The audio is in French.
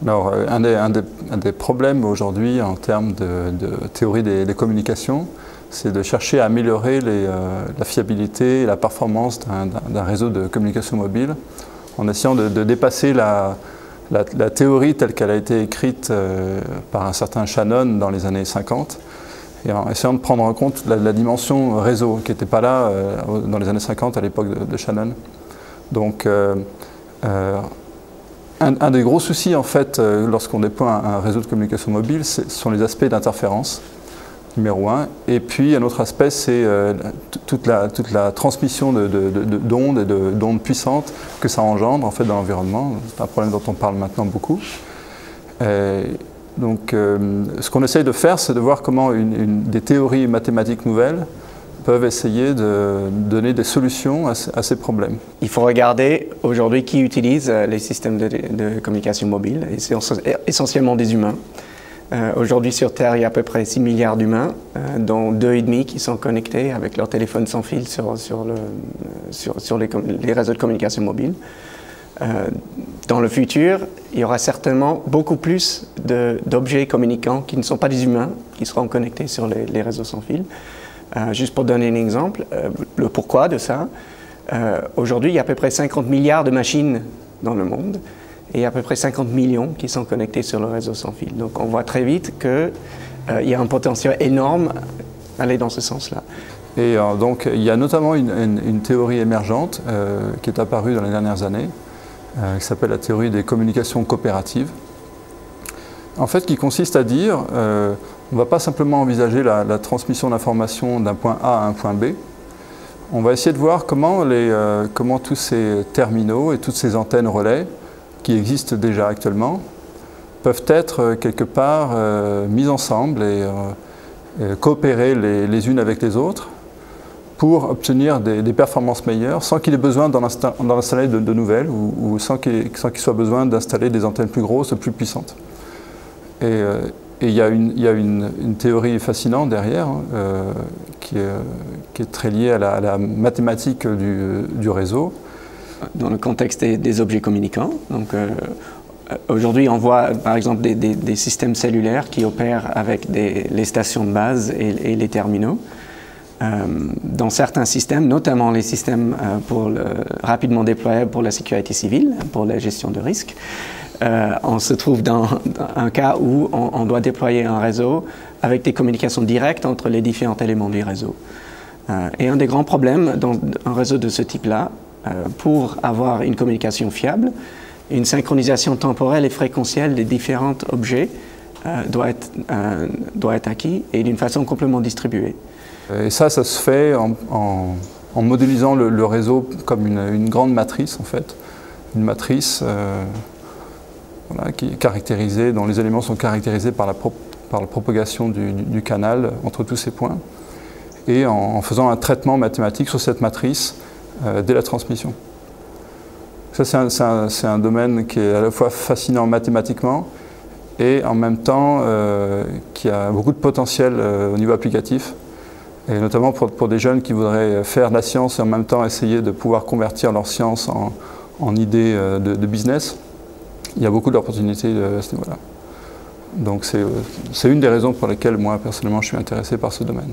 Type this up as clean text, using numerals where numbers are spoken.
Alors, un des problèmes aujourd'hui en termes de théorie des communications, c'est de chercher à améliorer la fiabilité et la performance d'un réseau de communication mobile en essayant de dépasser la théorie telle qu'elle a été écrite par un certain Shannon dans les années 50 et en essayant de prendre en compte la dimension réseau qui n'était pas là dans les années 50 à l'époque de Shannon. Donc, un des gros soucis, en fait, lorsqu'on déploie un réseau de communication mobile, ce sont les aspects d'interférence, numéro un. Et puis, un autre aspect, c'est toute la transmission d'ondes et d'ondes puissantes que ça engendre, en fait, dans l'environnement. C'est un problème dont on parle maintenant beaucoup. Donc, ce qu'on essaye de faire, c'est de voir comment des théories mathématiques nouvelles peuvent essayer de donner des solutions à ces problèmes. Il faut regarder aujourd'hui qui utilise les systèmes de communication mobile, et c'est essentiellement des humains. Aujourd'hui sur Terre, il y a à peu près 6 milliards d'humains, dont 2,5 qui sont connectés avec leur téléphone sans fil sur les réseaux de communication mobile. Dans le futur, il y aura certainement beaucoup plus d'objets communicants qui ne sont pas des humains, qui seront connectés sur les réseaux sans fil. Juste pour donner un exemple, le pourquoi de ça, aujourd'hui il y a à peu près 50 milliards de machines dans le monde et il y a à peu près 50 millions qui sont connectés sur le réseau sans fil. Donc on voit très vite qu'il y a un potentiel énorme à aller dans ce sens-là. Et donc il y a notamment une théorie émergente qui est apparue dans les dernières années, qui s'appelle la théorie des communications coopératives. En fait, qui consiste à dire on ne va pas simplement envisager la transmission d'informations d'un point A à un point B. On va essayer de voir comment tous ces terminaux et toutes ces antennes relais qui existent déjà actuellement peuvent être quelque part mises ensemble et coopérer les unes avec les autres pour obtenir des performances meilleures sans qu'il ait besoin d'en installer de nouvelles ou sans qu'il soit besoin d'installer des antennes plus grosses, plus puissantes. Et il y a une théorie fascinante derrière qui est très liée à la mathématique du réseau. Dans le contexte des objets communicants, aujourd'hui on voit par exemple des systèmes cellulaires qui opèrent avec les stations de base et les terminaux. Dans certains systèmes, notamment les systèmes rapidement déployables pour la sécurité civile, pour la gestion de risques, on se trouve dans un cas où on doit déployer un réseau avec des communications directes entre les différents éléments du réseau. Et un des grands problèmes dans un réseau de ce type-là, pour avoir une communication fiable, une synchronisation temporelle et fréquentielle des différents objets doit être acquis et d'une façon complètement distribuée. Et ça se fait en modélisant le réseau comme une grande matrice, en fait. Une matrice voilà, qui est caractérisée, dont les éléments sont caractérisés par la propagation du canal entre tous ces points, et en faisant un traitement mathématique sur cette matrice dès la transmission. Ça, c'est un domaine qui est à la fois fascinant mathématiquement et en même temps qui a beaucoup de potentiel au niveau applicatif, et notamment pour des jeunes qui voudraient faire de la science et en même temps essayer de pouvoir convertir leur science en idées de business. Il y a beaucoup d'opportunités à ce niveau-là. Donc c'est une des raisons pour lesquelles moi personnellement je suis intéressé par ce domaine.